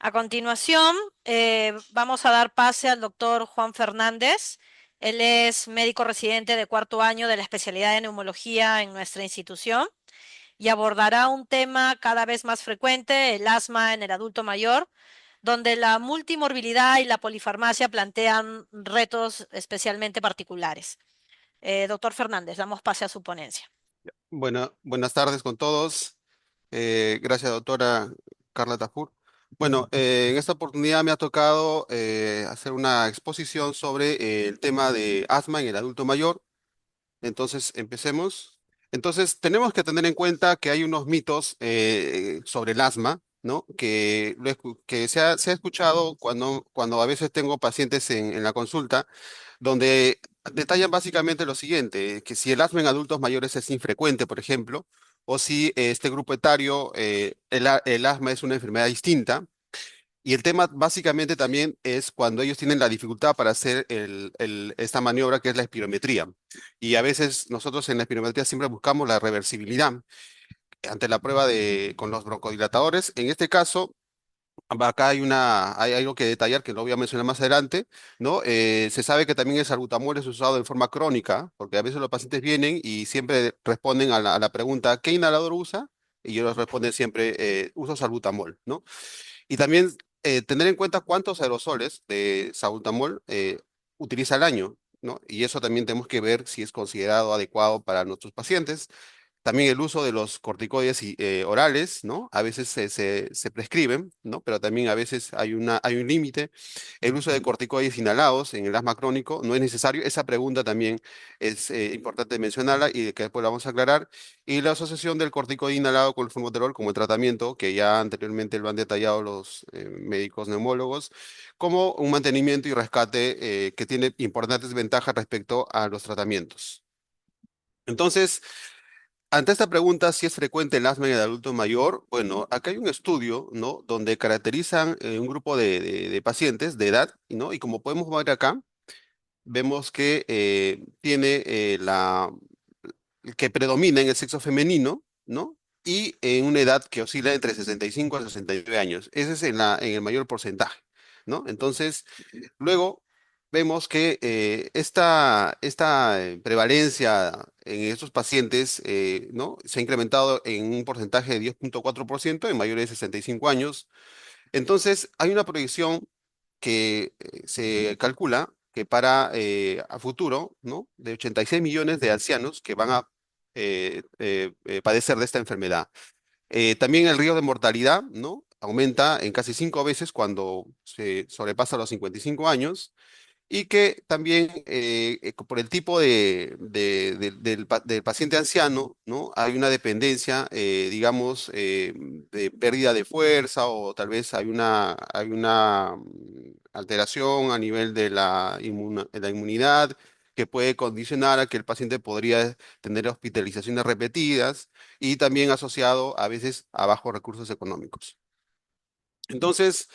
A continuación, vamos a dar pase al doctor Juan Fernández. Él es médico residente de cuarto año de la especialidad de neumología en nuestra institución y abordará un tema cada vez más frecuente, el asma en el adulto mayor, donde la multimorbilidad y la polifarmacia plantean retos especialmente particulares. Doctor Fernández, damos pase a su ponencia. Bueno, buenas tardes con todos. Gracias, doctora Carla Tafur. Bueno, en esta oportunidad me ha tocado hacer una exposición sobre el tema de asma en el adulto mayor. Entonces, empecemos. Entonces, tenemos que tener en cuenta que hay unos mitos sobre el asma, ¿no? Que se ha escuchado cuando a veces tengo pacientes en la consulta donde detallan básicamente lo siguiente, que si el asma en adultos mayores es infrecuente, por ejemplo, o si este grupo etario, el asma es una enfermedad distinta. Y el tema básicamente también es cuando ellos tienen la dificultad para hacer esta maniobra que es la espirometría. Y a veces nosotros en la espirometría siempre buscamos la reversibilidad ante la prueba con los broncodilatadores. En este caso, acá hay algo que detallar que lo voy a mencionar más adelante, ¿no? Se sabe que también el salbutamol es usado en forma crónica, porque a veces los pacientes vienen y siempre responden a la pregunta, ¿qué inhalador usa? Y ellos responden siempre, uso salbutamol, ¿no? Y también tener en cuenta cuántos aerosoles de salbutamol utiliza al año, ¿no? Y eso también tenemos que ver si es considerado adecuado para nuestros pacientes. También el uso de los corticoides orales, ¿no? A veces se prescriben, ¿no? Pero también a veces hay un límite. El uso de corticoides inhalados en el asma crónico no es necesario. Esa pregunta también es importante mencionarla y que después la vamos a aclarar. Y la asociación del corticoide inhalado con el formoterol como el tratamiento, que ya anteriormente lo han detallado los médicos neumólogos, como un mantenimiento y rescate que tiene importantes ventajas respecto a los tratamientos. Entonces, ante esta pregunta, si es frecuente el asma en el adulto mayor, bueno, acá hay un estudio, ¿no? Donde caracterizan un grupo de pacientes de edad, ¿no? Y como podemos ver acá, vemos que tiene que predomina en el sexo femenino, ¿no? Y en una edad que oscila entre 65 a 69 años. Ese es en el mayor porcentaje, ¿no? Entonces, luego vemos que esta prevalencia en estos pacientes, ¿no? Se ha incrementado en un porcentaje de 10,4% en mayores de 65 años. Entonces, hay una proyección que se calcula que para a futuro, ¿no? De 86 millones de ancianos que van a padecer de esta enfermedad. También el riesgo de mortalidad, ¿no? Aumenta en casi 5 veces cuando se sobrepasa los 55 años y que también por el tipo del paciente anciano, ¿no? Hay una dependencia, digamos, de pérdida de fuerza o tal vez hay una alteración a nivel de la inmunidad que puede condicionar a que el paciente podría tener hospitalizaciones repetidas y también asociado a veces a bajos recursos económicos. Entonces,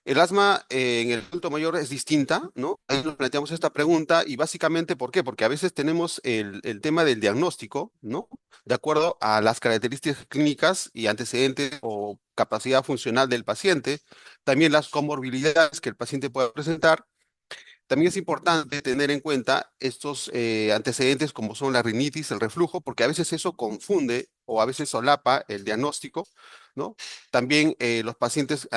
el asma en el adulto mayor es distinta, ¿no? Ahí nos planteamos esta pregunta y básicamente, ¿por qué? Porque a veces tenemos el tema del diagnóstico, ¿no? De acuerdo a las características clínicas y antecedentes o capacidad funcional del paciente, también las comorbilidades que el paciente pueda presentar. También es importante tener en cuenta estos antecedentes como son la rinitis, el reflujo, porque a veces eso confunde o a veces solapa el diagnóstico, ¿no? También los pacientes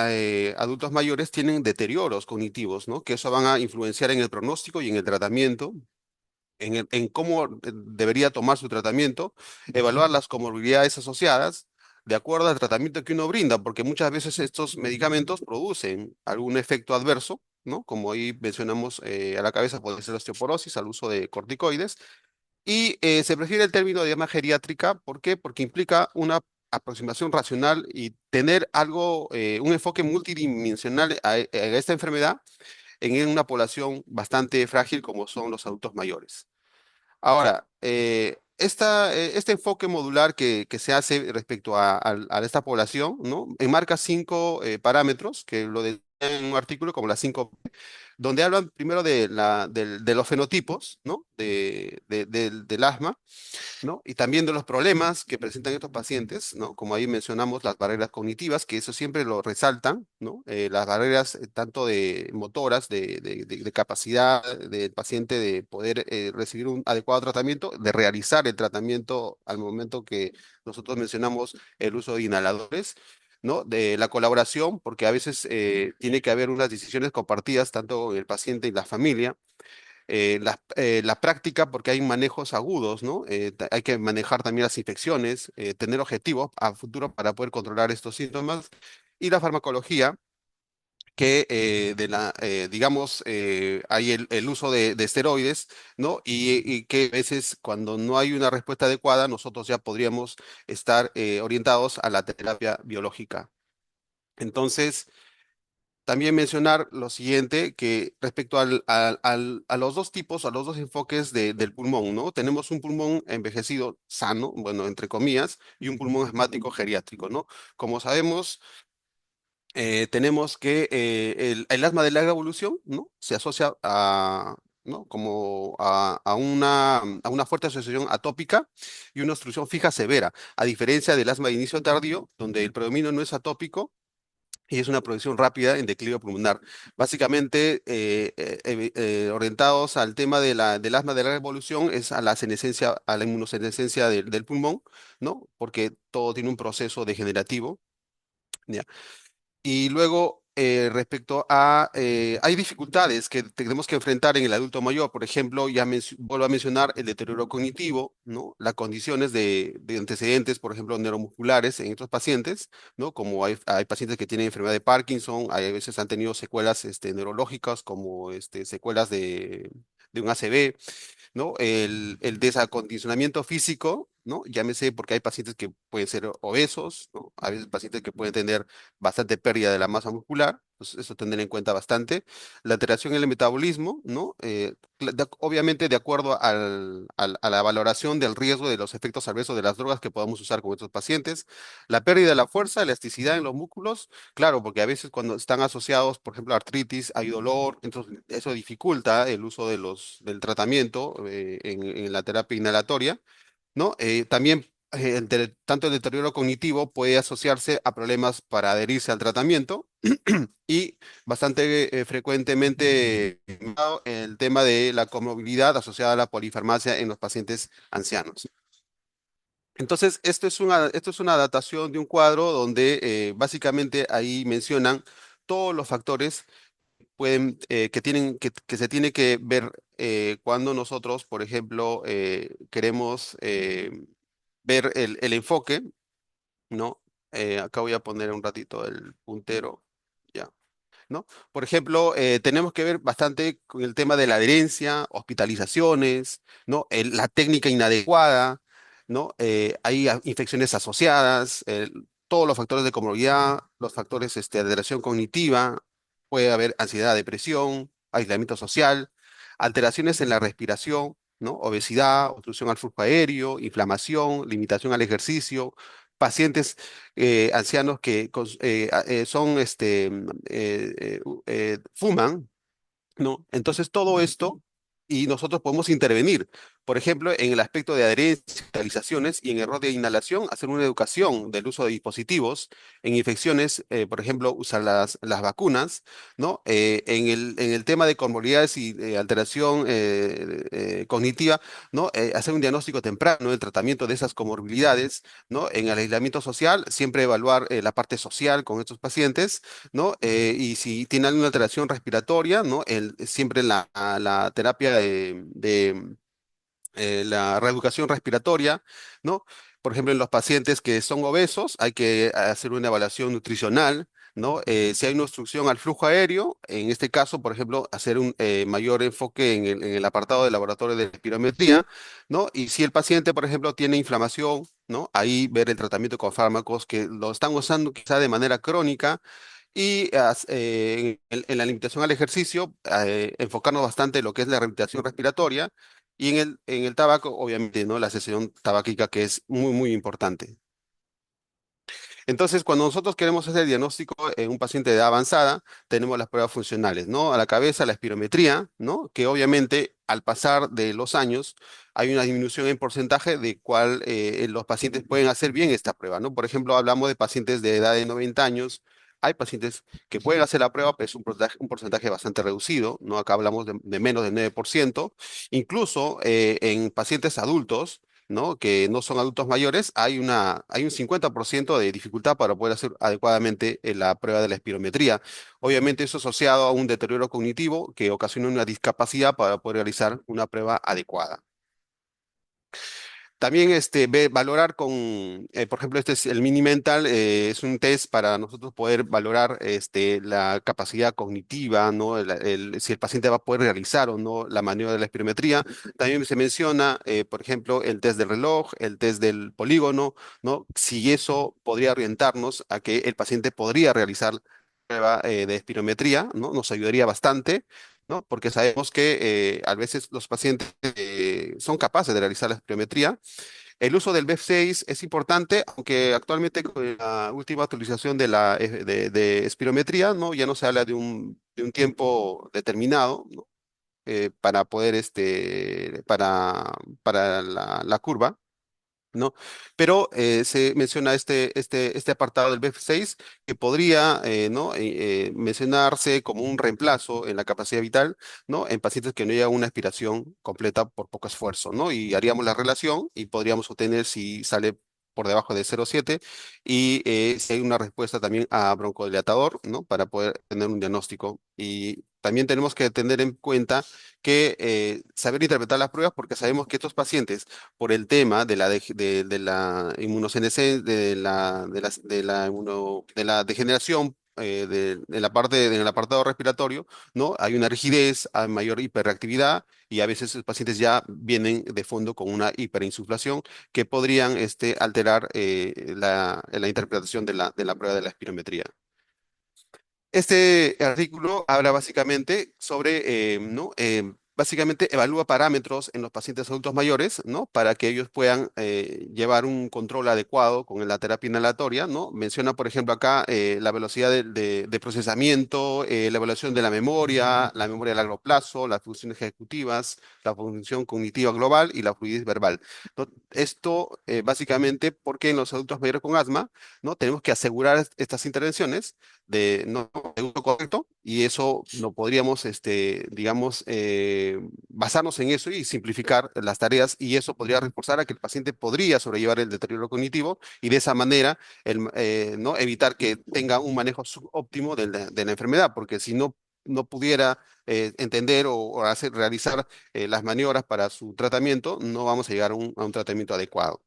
adultos mayores tienen deterioros cognitivos, ¿no? Que eso van a influenciar en el pronóstico y en el tratamiento, en cómo debería tomar su tratamiento, evaluar las comorbilidades asociadas de acuerdo al tratamiento que uno brinda, porque muchas veces estos medicamentos producen algún efecto adverso, ¿no? Como ahí mencionamos a la cabeza, puede ser osteoporosis al uso de corticoides. Y se prefiere el término de asma geriátrica, ¿por qué? Porque implica una aproximación racional y tener algo, un enfoque multidimensional a esta enfermedad en una población bastante frágil como son los adultos mayores. Ahora, este enfoque modular que se hace respecto a esta población, ¿no? Enmarca cinco parámetros que lo detallan en un artículo como las 5, donde hablan primero de los fenotipos, ¿no? Del asma, ¿no? Y también de los problemas que presentan estos pacientes, ¿no? Como ahí mencionamos las barreras cognitivas, que eso siempre lo resaltan, ¿no? Las barreras tanto de motoras, de capacidad del paciente de poder recibir un adecuado tratamiento, de realizar el tratamiento al momento que nosotros mencionamos el uso de inhaladores. ¿No? De la colaboración, porque a veces tiene que haber unas decisiones compartidas, tanto el paciente y la familia, la práctica, porque hay manejos agudos, ¿no? Hay que manejar también las infecciones, tener objetivos a futuro para poder controlar estos síntomas. Y la farmacología, que digamos, hay el uso de esteroides, ¿no? Y que a veces cuando no hay una respuesta adecuada, nosotros ya podríamos estar orientados a la terapia biológica. Entonces, también mencionar lo siguiente, que respecto a los dos tipos, a los dos enfoques del pulmón, ¿no? Tenemos un pulmón envejecido sano, bueno, entre comillas, y un pulmón asmático geriátrico, ¿no? Como sabemos, tenemos que el asma de larga evolución, ¿no? Se asocia a, ¿no? Como a una fuerte asociación atópica y una obstrucción fija severa, a diferencia del asma de inicio tardío, donde el predominio no es atópico y es una progresión rápida en declive pulmonar. Básicamente, orientados al tema del asma de larga evolución, es a la senescencia, a la inmunosenescencia del pulmón, ¿no? Porque todo tiene un proceso degenerativo, ¿ya? Y luego, respecto a, hay dificultades que tenemos que enfrentar en el adulto mayor. Por ejemplo, vuelvo a mencionar el deterioro cognitivo, ¿no? Las condiciones de antecedentes, por ejemplo, neuromusculares en estos pacientes, ¿no? Como hay pacientes que tienen enfermedad de Parkinson, hay a veces han tenido secuelas neurológicas, como secuelas de un ACV, ¿no? El desacondicionamiento físico, ¿no? Llámese porque hay pacientes que pueden ser obesos, ¿no? Hay veces pacientes que pueden tener bastante pérdida de la masa muscular, pues eso tener en cuenta bastante. La alteración en el metabolismo, ¿no? Obviamente de acuerdo a la valoración del riesgo de los efectos adversos de las drogas que podamos usar con estos pacientes. La pérdida de la fuerza, elasticidad en los músculos, claro, porque a veces cuando están asociados, por ejemplo, a artritis, hay dolor, entonces eso dificulta el uso del tratamiento en la terapia inhalatoria, ¿no? También tanto el deterioro cognitivo puede asociarse a problemas para adherirse al tratamiento y bastante frecuentemente el tema de la comorbilidad asociada a la polifarmacia en los pacientes ancianos. Entonces, esto es una adaptación de un cuadro donde básicamente ahí mencionan todos los factores que se tiene que ver cuando nosotros, por ejemplo, queremos ver el enfoque, ¿no? Acá voy a poner un ratito el puntero, ya. ¿No? Por ejemplo, tenemos que ver bastante con el tema de la adherencia, hospitalizaciones, ¿no? La técnica inadecuada, ¿no? Hay infecciones asociadas, todos los factores de comorbilidad, los factores de alteración cognitiva, puede haber ansiedad, depresión, aislamiento social, alteraciones en la respiración, ¿no? Obesidad, obstrucción al flujo aéreo, inflamación, limitación al ejercicio, pacientes ancianos que son fuman, ¿no? Entonces todo esto y nosotros podemos intervenir, por ejemplo, en el aspecto de adherencia, hospitalizaciones y en error de inhalación, hacer una educación del uso de dispositivos, en infecciones, por ejemplo, usar las vacunas, ¿no? En el tema de comorbilidades y alteración cognitiva, ¿no? Hacer un diagnóstico temprano del tratamiento de esas comorbilidades, ¿no? En el aislamiento social, siempre evaluar la parte social con estos pacientes, ¿no? Y si tiene alguna alteración respiratoria, ¿no? Siempre la terapia de la reeducación respiratoria, ¿no? Por ejemplo, en los pacientes que son obesos hay que hacer una evaluación nutricional, ¿no? Si hay una obstrucción al flujo aéreo, en este caso, por ejemplo, hacer un mayor enfoque en el apartado de laboratorio de espirometría, ¿no? Y si el paciente, por ejemplo, tiene inflamación, ¿no? Ahí ver el tratamiento con fármacos que lo están usando quizá de manera crónica y en la limitación al ejercicio, enfocarnos bastante en lo que es la rehabilitación respiratoria y en el tabaco, obviamente, ¿no? La cesión tabáquica que es muy, muy importante. Entonces, cuando nosotros queremos hacer el diagnóstico en un paciente de edad avanzada, tenemos las pruebas funcionales, ¿no? A la cabeza, la espirometría, ¿no? Que obviamente al pasar de los años hay una disminución en porcentaje de cuál los pacientes pueden hacer bien esta prueba, ¿no? Por ejemplo, hablamos de pacientes de edad de 90 años. Hay pacientes que pueden hacer la prueba, pero es un porcentaje bastante reducido, ¿no? Acá hablamos de menos del 9%. Incluso en pacientes adultos, ¿no? Que no son adultos mayores, hay un 50% de dificultad para poder hacer adecuadamente la prueba de la espirometría. Obviamente eso asociado a un deterioro cognitivo que ocasiona una discapacidad para poder realizar una prueba adecuada. También valorar con, por ejemplo, este es el Mini Mental, es un test para nosotros poder valorar la capacidad cognitiva, ¿no? Si el paciente va a poder realizar o no la maniobra de la espirometría. También se menciona, por ejemplo, el test del reloj, el test del polígono, ¿no? Si eso podría orientarnos a que el paciente podría realizar la prueba de espirometría, ¿no? Nos ayudaría bastante. ¿No? Porque sabemos que a veces los pacientes son capaces de realizar la espirometría. El uso del BEF6 es importante, aunque actualmente con la última actualización de espirometría, ¿no? Ya no se habla de un tiempo determinado, ¿no? Para poder, para la curva. ¿No? Pero se menciona este apartado del BF6 que podría ¿no? mencionarse como un reemplazo en la capacidad vital, ¿no? En pacientes que no llegan a una aspiración completa por poco esfuerzo, ¿no? Y haríamos la relación y podríamos obtener si sale por debajo de 0,7 y si hay una respuesta también a broncodilatador, ¿no? Para poder tener un diagnóstico. Y también tenemos que tener en cuenta que saber interpretar las pruebas porque sabemos que estos pacientes por el tema de la inmunosenescencia, de la degeneración en la parte, en el apartado respiratorio, ¿no? Hay una rigidez, hay mayor hiperreactividad y a veces los pacientes ya vienen de fondo con una hiperinsuflación que podrían alterar la interpretación de la prueba de la espirometría. Este artículo habla básicamente sobre, ¿no? Básicamente evalúa parámetros en los pacientes adultos mayores, ¿no? Para que ellos puedan llevar un control adecuado con la terapia inhalatoria, ¿no? Menciona, por ejemplo, acá la velocidad de procesamiento, la evaluación de la memoria a largo plazo, las funciones ejecutivas, la función cognitiva global y la fluidez verbal, ¿no? Esto básicamente porque en los adultos mayores con asma, ¿no? Tenemos que asegurar estas intervenciones de no de uso correcto y eso no podríamos, digamos, basarnos en eso y simplificar las tareas y eso podría reforzar a que el paciente podría sobrellevar el deterioro cognitivo y de esa manera ¿no? evitar que tenga un manejo subóptimo de la enfermedad, porque si no pudiera entender o realizar las maniobras para su tratamiento, no vamos a llegar a un tratamiento adecuado.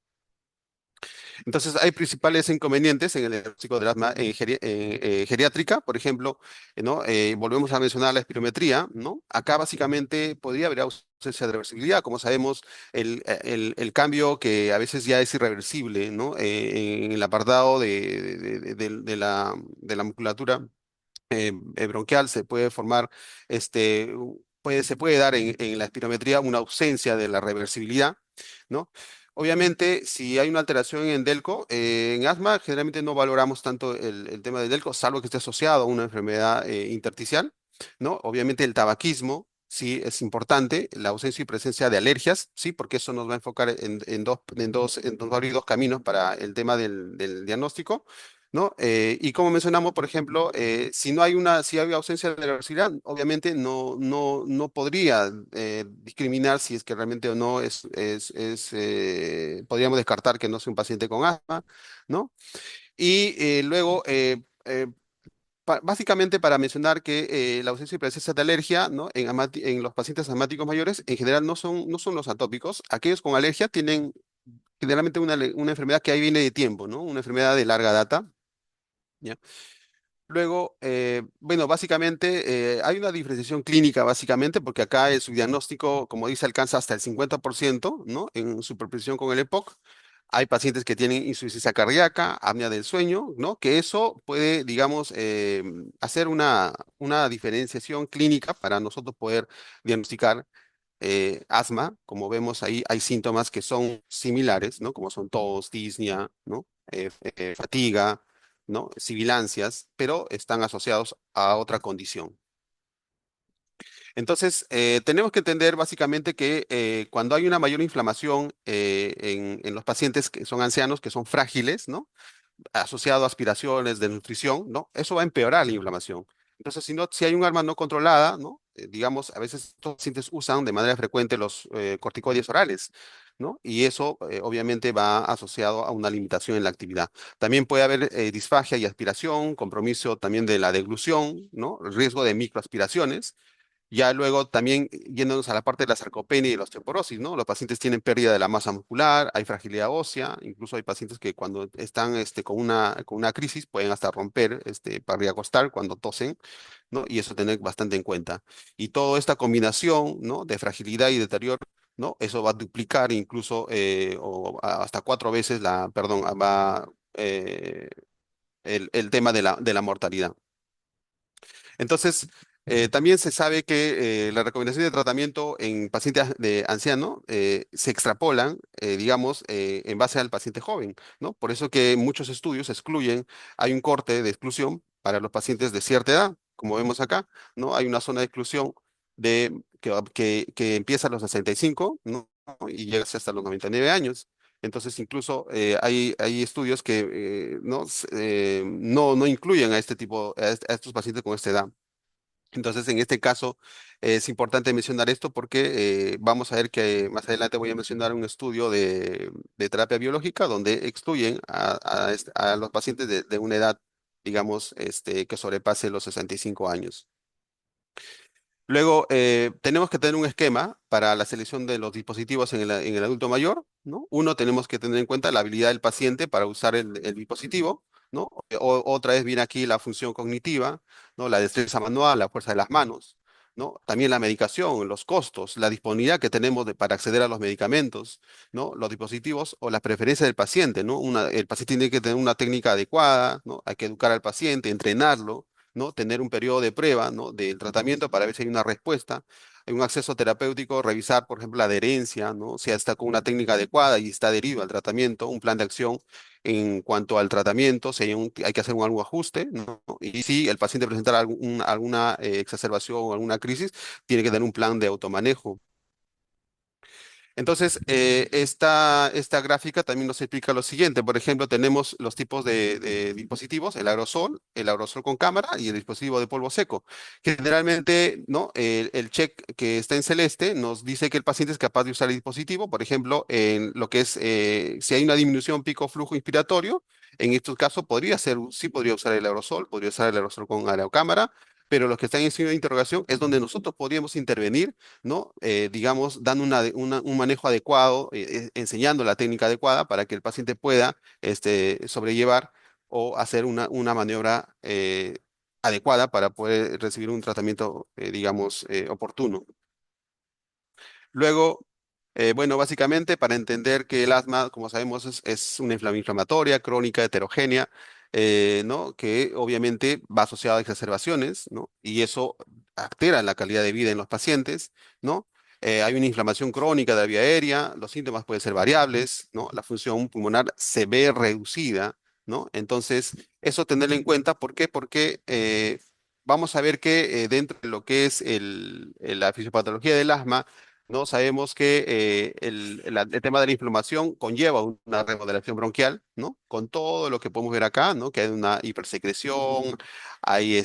Entonces, hay principales inconvenientes en el diagnóstico del asma geriátrica, por ejemplo, ¿no? Volvemos a mencionar la espirometría, ¿no? Acá básicamente podría haber ausencia de reversibilidad, como sabemos, el cambio que a veces ya es irreversible, ¿no? En el apartado de la musculatura bronquial se puede formar, se puede dar en la espirometría una ausencia de la reversibilidad, ¿no? Obviamente, si hay una alteración en DELCO, en asma generalmente no valoramos tanto el tema del DELCO, salvo que esté asociado a una enfermedad intersticial, ¿no? Obviamente el tabaquismo sí es importante, la ausencia y presencia de alergias, sí, porque eso nos va a enfocar nos va a abrir dos caminos para el tema del diagnóstico. ¿No? Y como mencionamos, por ejemplo, si hay ausencia de reversibilidad, obviamente no podría discriminar si es que realmente o no podríamos descartar que no sea un paciente con asma, ¿no? Y luego, básicamente para mencionar que la ausencia y presencia de alergia, ¿no? En los pacientes asmáticos mayores, en general no son los atópicos. Aquellos con alergia tienen generalmente una enfermedad que ahí viene de tiempo, ¿no? Una enfermedad de larga data. ¿Ya? Luego, bueno, básicamente hay una diferenciación clínica, básicamente, porque acá el subdiagnóstico, como dice, alcanza hasta el 50%, ¿no? En superposición con el EPOC. Hay pacientes que tienen insuficiencia cardíaca, apnea del sueño, ¿no? Que eso puede, digamos, hacer una diferenciación clínica para nosotros poder diagnosticar asma. Como vemos ahí, hay síntomas que son similares, ¿no? Como son tos, disnea, ¿no? Fatiga. ¿no? Sibilancias, pero están asociados a otra condición. Entonces, tenemos que entender básicamente que cuando hay una mayor inflamación en los pacientes que son ancianos, que son frágiles, ¿no? Asociado a aspiraciones de nutrición, ¿no? Eso va a empeorar la inflamación. Entonces, si hay un arma no controlada, ¿no? Digamos, a veces estos pacientes usan de manera frecuente los corticoides orales, ¿no? Y eso obviamente va asociado a una limitación en la actividad. También puede haber disfagia y aspiración, compromiso también de la deglución, ¿no? Riesgo de microaspiraciones. Ya luego también yéndonos a la parte de la sarcopenia y la osteoporosis, ¿no? Los pacientes tienen pérdida de la masa muscular, hay fragilidad ósea, incluso hay pacientes que cuando están con una crisis pueden hasta romper para reacostar cuando tosen, ¿no? Y eso tener bastante en cuenta. Y toda esta combinación, ¿no? De fragilidad y deterioro, ¿no? Eso va a duplicar incluso hasta 4 veces perdón, va el tema de la mortalidad. Entonces, también se sabe que la recomendación de tratamiento en pacientes de anciano se extrapolan, digamos, en base al paciente joven, ¿no? Por eso que muchos estudios excluyen, hay un corte de exclusión para los pacientes de cierta edad, como vemos acá, ¿no? Hay una zona de exclusión que empieza a los 65, ¿no? Y llega hasta los 99 años. Entonces, incluso hay estudios que no incluyen a este tipo, a estos pacientes con esta edad. Entonces, en este caso, es importante mencionar esto porque vamos a ver que más adelante voy a mencionar un estudio de terapia biológica donde excluyen a los pacientes de una edad, digamos, que sobrepase los 65 años. Luego, tenemos que tener un esquema para la selección de los dispositivos en el adulto mayor, ¿no? Uno, tenemos que tener en cuenta la habilidad del paciente para usar el dispositivo, ¿no? Otra vez viene aquí la función cognitiva, ¿no? La destreza manual, la fuerza de las manos, ¿no? También la medicación, los costos, la disponibilidad que tenemos para acceder a los medicamentos, ¿no? Los dispositivos o las preferencias del paciente, ¿no? El paciente tiene que tener una técnica adecuada, ¿no? Hay que educar al paciente, entrenarlo, ¿no? Tener un periodo de prueba, ¿no? Del tratamiento para ver si hay una respuesta. Hay un acceso terapéutico, revisar, por ejemplo, la adherencia, ¿no? Si está con una técnica adecuada y está adherido al tratamiento, un plan de acción en cuanto al tratamiento, si hay que hacer algún ajuste, ¿no? Y si el paciente presenta alguna exacerbación o alguna crisis, tiene que tener un plan de automanejo. Entonces, esta gráfica también nos explica lo siguiente. Por ejemplo, tenemos los tipos de dispositivos, el aerosol con cámara y el dispositivo de polvo seco. Generalmente, ¿no? El check que está en celeste nos dice que el paciente es capaz de usar el dispositivo. Por ejemplo, en lo que es, si hay una disminución pico-flujo inspiratorio, en estos casos sí podría usar el aerosol, podría usar el aerosol con aerocámara. Pero los que están en signo de interrogación es donde nosotros podríamos intervenir, ¿no? Digamos, dando un manejo adecuado, enseñando la técnica adecuada para que el paciente pueda sobrellevar o hacer una maniobra adecuada para poder recibir un tratamiento, digamos, oportuno. Luego, bueno, básicamente para entender que el asma, como sabemos, es una inflamatoria crónica heterogénea, ¿no? Que obviamente va asociada a exacerbaciones, ¿no? Y eso altera la calidad de vida en los pacientes, ¿no? Hay una inflamación crónica de la vía aérea, los síntomas pueden ser variables, ¿no? La función pulmonar se ve reducida, ¿no? Entonces, eso tenerlo en cuenta, ¿por qué? Porque vamos a ver que dentro de lo que es la fisiopatología del asma, ¿no? Sabemos que el tema de la inflamación conlleva una remodelación bronquial, ¿no? Con todo lo que podemos ver acá, ¿no? Que hay una hipersecreción, hay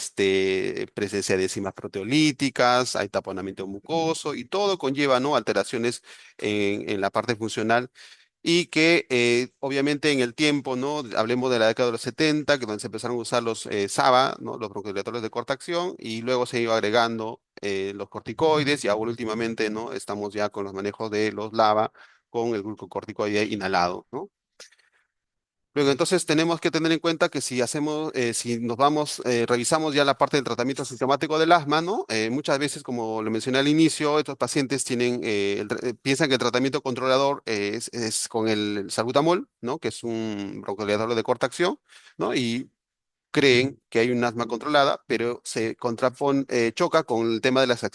presencia de enzimas proteolíticas, hay taponamiento mucoso y todo conlleva, ¿no? Alteraciones en la parte funcional y que obviamente en el tiempo, ¿no? Hablemos de la década de los 70, que donde se empezaron a usar los SABA, ¿no? Los broncodilatores de corta acción, y luego se iba agregando los corticoides, y ahora últimamente, ¿no? Estamos ya con los manejos de los LABA con el glucocorticoide inhalado, ¿no? Luego, entonces tenemos que tener en cuenta que si nos vamos, revisamos ya la parte del tratamiento sintomático del asma, ¿no? Muchas veces, como lo mencioné al inicio, estos pacientes piensan que el tratamiento controlador es con el salbutamol, ¿no? Que es un broncodilatador de corta acción, ¿no? Y creen que hay un asma controlada, pero choca con el tema de las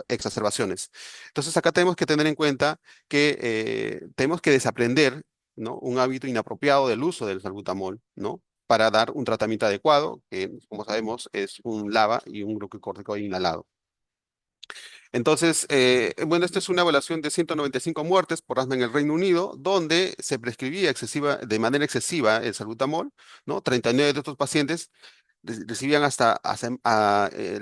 exacerbaciones. Entonces, acá tenemos que tener en cuenta que tenemos que desaprender, ¿no? Un hábito inapropiado del uso del salbutamol, ¿no? para dar un tratamiento adecuado, que como sabemos es un LABA y un glucocorticoide inhalado. Entonces, bueno, esta es una evaluación de 195 muertes por asma en el Reino Unido, donde se prescribía de manera excesiva el salbutamol, ¿no? 39 de estos pacientes recibían le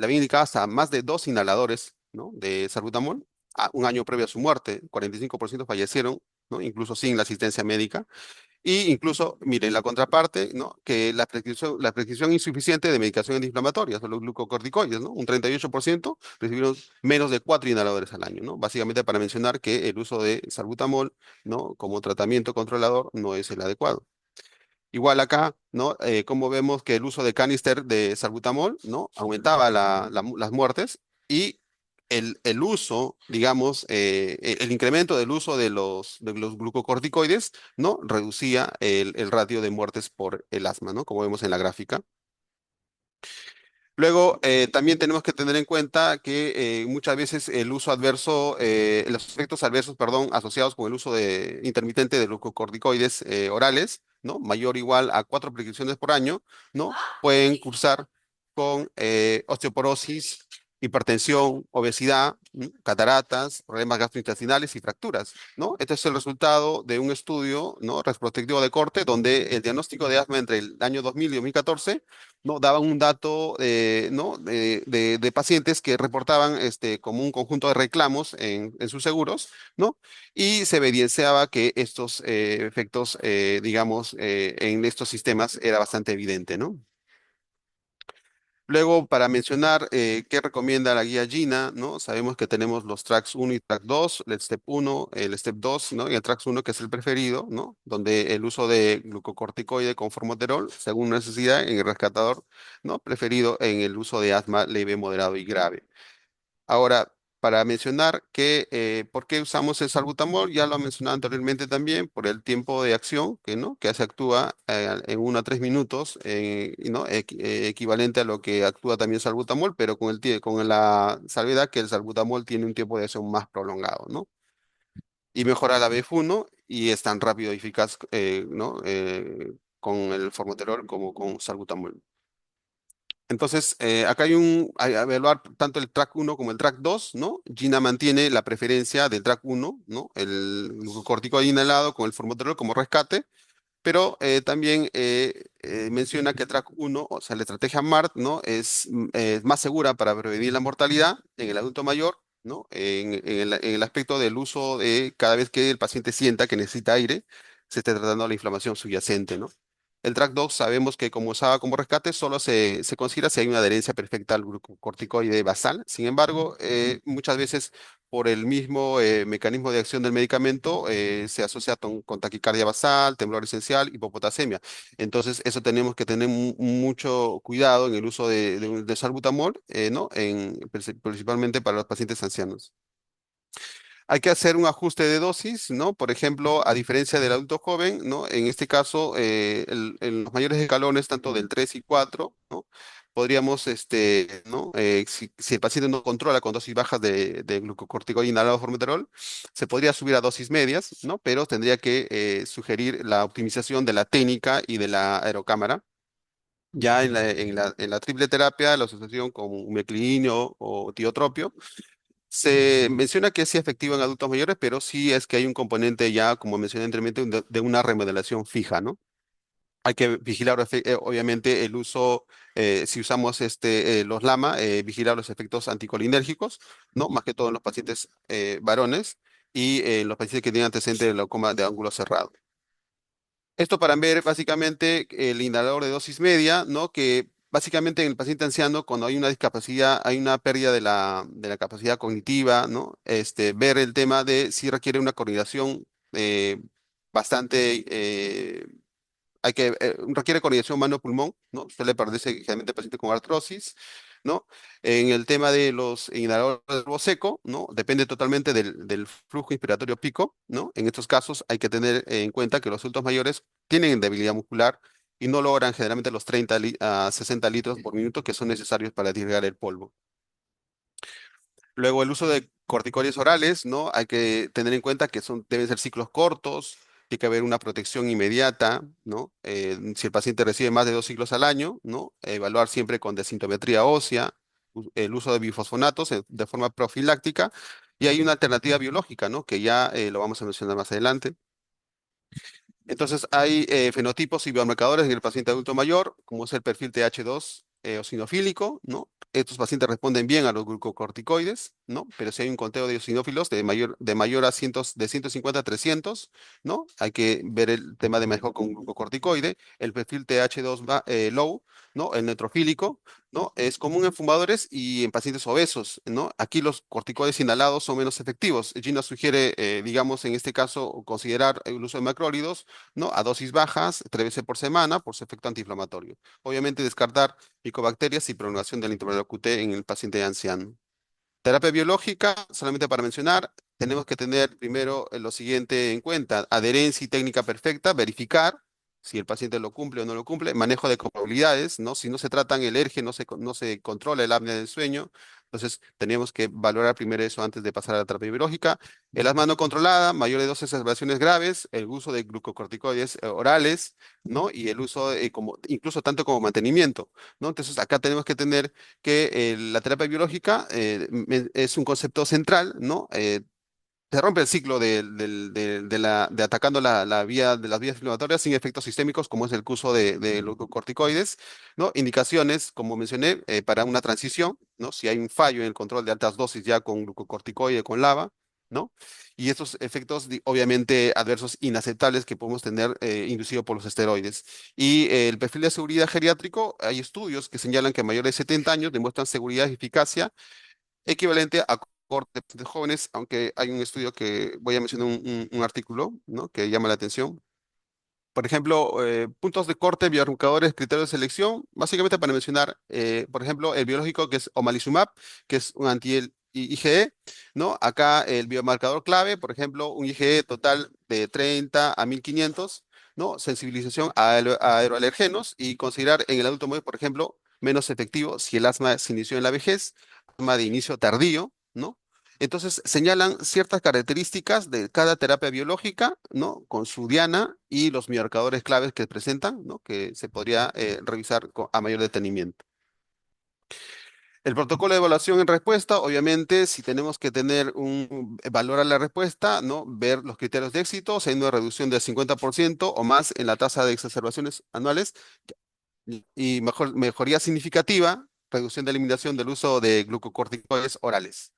habían indicado hasta más de 2 inhaladores, ¿no? De salbutamol, un año previo a su muerte. 45% fallecieron, ¿no? Incluso sin la asistencia médica. Y incluso, mire, la contraparte, ¿no? Que la prescripción insuficiente de medicaciones antiinflamatorias, o los glucocorticoides, ¿no? Un 38% recibieron menos de 4 inhaladores al año, ¿no? Básicamente para mencionar que el uso de salbutamol, ¿no? Como tratamiento controlador no es el adecuado. Igual acá, ¿no? Como vemos que el uso de canister de salbutamol, ¿no? Aumentaba las muertes y el uso, digamos, el incremento del uso de los glucocorticoides, ¿no? Reducía el ratio de muertes por el asma, ¿no? Como vemos en la gráfica. Luego, también tenemos que tener en cuenta que muchas veces los efectos adversos, perdón, asociados con el uso intermitente de glucocorticoides orales, ¿no? Mayor o igual a 4 prescripciones por año, ¿no? Pueden cursar con osteoporosis, hipertensión, obesidad, cataratas, problemas gastrointestinales y fracturas, ¿no? Este es el resultado de un estudio, ¿no? Retrospectivo de corte, donde el diagnóstico de asma entre el año 2000 y 2014 ¿no? Daban un dato ¿no? de pacientes que reportaban como un conjunto de reclamos en sus seguros, ¿no? Y se evidenciaba que estos efectos, digamos, en estos sistemas era bastante evidente, ¿no? Luego, para mencionar qué recomienda la guía Gina, ¿no? Sabemos que tenemos los tracks 1 y track 2, el step 1, el step 2, ¿no? Y el track 1 que es el preferido, ¿no? Donde el uso de glucocorticoide con formoterol, según necesidad, en el rescatador, ¿no? Preferido en el uso de asma leve, moderado y grave. Ahora, para mencionar por qué usamos el salbutamol, ya lo he mencionado anteriormente también, por el tiempo de acción, que se actúa en 1 a 3 minutos, ¿no? Equivalente a lo que actúa también salbutamol, pero con la salvedad que el salbutamol tiene un tiempo de acción más prolongado, ¿no? Y mejora la BF1 y es tan rápido y eficaz, ¿no? Con el formoterol como con salbutamol. Entonces, acá hay a evaluar tanto el track 1 como el track 2, ¿no? Gina mantiene la preferencia del track 1, ¿no? El glucocorticoide inhalado con el formoterol como rescate, pero también menciona que track 1, o sea, la estrategia MART, ¿no? Es más segura para prevenir la mortalidad en el adulto mayor, ¿no? En el aspecto del uso de cada vez que el paciente sienta que necesita aire, se esté tratando la inflamación subyacente, ¿no? El track 2 sabemos que como usaba como rescate solo se considera si hay una adherencia perfecta al glucocorticoide basal. Sin embargo, muchas veces por el mismo mecanismo de acción del medicamento, se asocia con taquicardia basal, temblor esencial, hipopotasemia. Entonces, eso tenemos que tener mucho cuidado en el uso de salbutamol, ¿no? Principalmente para los pacientes ancianos. Hay que hacer un ajuste de dosis, ¿no? Por ejemplo, a diferencia del adulto joven, ¿no? En este caso, en los mayores escalones, tanto del 3 y 4, ¿no? Podríamos, ¿no? Si el paciente no controla con dosis bajas de glucocorticoide inhalado formoterol, se podría subir a dosis medias, ¿no? Pero tendría que sugerir la optimización de la técnica y de la aerocámara. Ya en la triple terapia, la asociación con meclidinio o tiotropio, se menciona que es sí efectivo en adultos mayores, pero sí es que hay un componente ya, como mencioné anteriormente, de una remodelación fija, ¿no? Hay que vigilar, obviamente, el uso, si usamos los LAMA, vigilar los efectos anticolinérgicos, ¿no? Más que todo en los pacientes varones y en los pacientes que tienen antecedentes de glaucoma de ángulo cerrado. Esto para ver básicamente el inhalador de dosis media, ¿no? Que básicamente en el paciente anciano, cuando hay una discapacidad, hay una pérdida de la capacidad cognitiva, ¿no? Ver el tema de si requiere una coordinación bastante requiere coordinación mano-pulmón, ¿no? Suele perderse generalmente el paciente con artrosis, ¿no? En el tema de los inhaladores de polvo seco, ¿no? Depende totalmente del flujo inspiratorio pico, ¿no? En estos casos hay que tener en cuenta que los adultos mayores tienen debilidad muscular y no logran generalmente los 30 a 60 litros por minuto que son necesarios para dirigir el polvo. Luego el uso de corticoides orales, ¿no? Hay que tener en cuenta que deben ser ciclos cortos, tiene que haber una protección inmediata, ¿no? Si el paciente recibe más de 2 ciclos al año, ¿no? Evaluar siempre con densitometría ósea, el uso de bifosfonatos de forma profiláctica, y hay una alternativa biológica, ¿no? Que ya lo vamos a mencionar más adelante. Entonces, hay fenotipos y biomarcadores en el paciente adulto mayor, como es el perfil TH2 eosinofílico, ¿no? Estos pacientes responden bien a los glucocorticoides, ¿no? Pero si hay un conteo de eosinófilos de mayor a de 150 a 300, ¿no? Hay que ver el tema de manejo con glucocorticoide. El perfil TH2 low, ¿no? El neutrofílico, ¿no? Es común en fumadores y en pacientes obesos, ¿no? Aquí los corticoides inhalados son menos efectivos. Gina sugiere, digamos, en este caso, considerar el uso de macrólidos, ¿no? A dosis bajas, 3 veces por semana, por su efecto antiinflamatorio. Obviamente descartar micobacterias y prolongación del intervalo QT en el paciente anciano. Terapia biológica, solamente para mencionar, tenemos que tener primero lo siguiente en cuenta: adherencia y técnica perfecta, verificar si el paciente lo cumple o no lo cumple, manejo de comorbilidades, ¿no? Si no se tratan el ERGE, no se controla el apnea del sueño, entonces tenemos que valorar primero eso antes de pasar a la terapia biológica. El asma no controlada, mayor de 2 exacerbaciones graves, el uso de glucocorticoides orales, ¿no? Y el uso, incluso tanto como mantenimiento, ¿no? Entonces acá tenemos que tener que la terapia biológica es un concepto central, ¿no? Se rompe el ciclo de atacando la vía de las vías inflamatorias sin efectos sistémicos, como es el uso de los glucocorticoides, ¿no? Indicaciones, como mencioné, para una transición, ¿no? Si hay un fallo en el control de altas dosis ya con glucocorticoide, con LABA, ¿no? Y estos efectos, obviamente, adversos inaceptables que podemos tener inducidos por los esteroides. Y el perfil de seguridad geriátrico, hay estudios que señalan que mayores de 70 años demuestran seguridad y eficacia equivalente a cortes de jóvenes, aunque hay un estudio que voy a mencionar un artículo, ¿no? Que llama la atención. Por ejemplo, puntos de corte, biomarcadores, criterios de selección, básicamente para mencionar, por ejemplo, el biológico que es omalizumab, que es un anti-IgE, ¿no? Acá el biomarcador clave, por ejemplo, un IgE total de 30 a 1500, ¿no? Sensibilización a aeroalergenos y considerar en el adulto mayor, por ejemplo, menos efectivo si el asma se inició en la vejez, asma de inicio tardío, ¿no? Entonces señalan ciertas características de cada terapia biológica, ¿no? Con su diana y los marcadores claves que presentan, ¿no? Que se podría revisar a mayor detenimiento. El protocolo de evaluación en respuesta, obviamente, si tenemos que tener valorar la respuesta, ¿no? Ver los criterios de éxito, siendo reducción del 50% o más en la tasa de exacerbaciones anuales y mejoría significativa, reducción de eliminación del uso de glucocorticoides orales.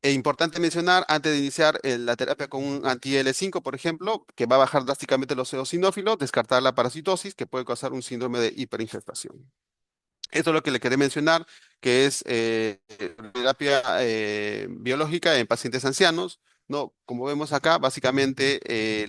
E importante mencionar, antes de iniciar la terapia con un anti-L5, por ejemplo, que va a bajar drásticamente los eosinófilos, descartar la parasitosis, que puede causar un síndrome de hiperingestación. Esto es lo que le quería mencionar, que es terapia biológica en pacientes ancianos, ¿no? Como vemos acá, básicamente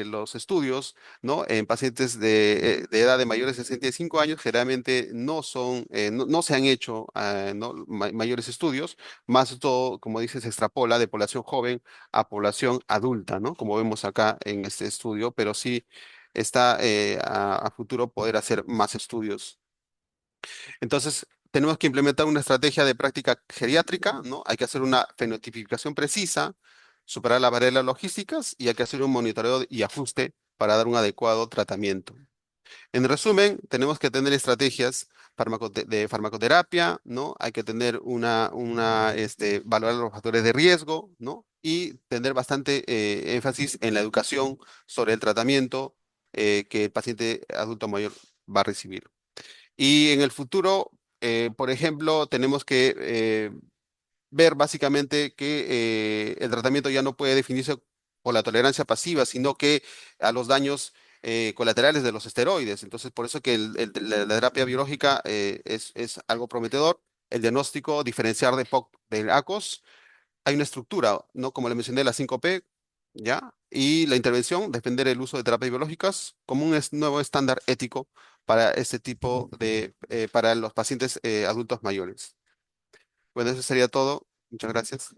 los estudios, ¿no? En pacientes de edad de mayores de 65 años generalmente no se han hecho ¿no? mayores estudios, más todo, como dice, se extrapola de población joven a población adulta, ¿no? Como vemos acá en este estudio, pero sí está a futuro poder hacer más estudios. Entonces, tenemos que implementar una estrategia de práctica geriátrica, ¿no? Hay que hacer una fenotipificación precisa, superar las barreras logísticas y hay que hacer un monitoreo y ajuste para dar un adecuado tratamiento. En resumen, tenemos que tener estrategias de farmacoterapia, ¿no? Hay que tener valorar los factores de riesgo, ¿no? Y tener bastante énfasis en la educación sobre el tratamiento que el paciente adulto mayor va a recibir. Y en el futuro, por ejemplo, tenemos que ver básicamente que el tratamiento ya no puede definirse por la tolerancia pasiva, sino que a los daños colaterales de los esteroides. Entonces, por eso que la terapia biológica es algo prometedor. El diagnóstico, diferenciar de POC de ACOS, hay una estructura, ¿no? Como le mencioné, la 5P, ¿ya? Y la intervención, defender el uso de terapias biológicas como un nuevo estándar ético para este tipo para los pacientes adultos mayores. Bueno, eso sería todo. Muchas gracias.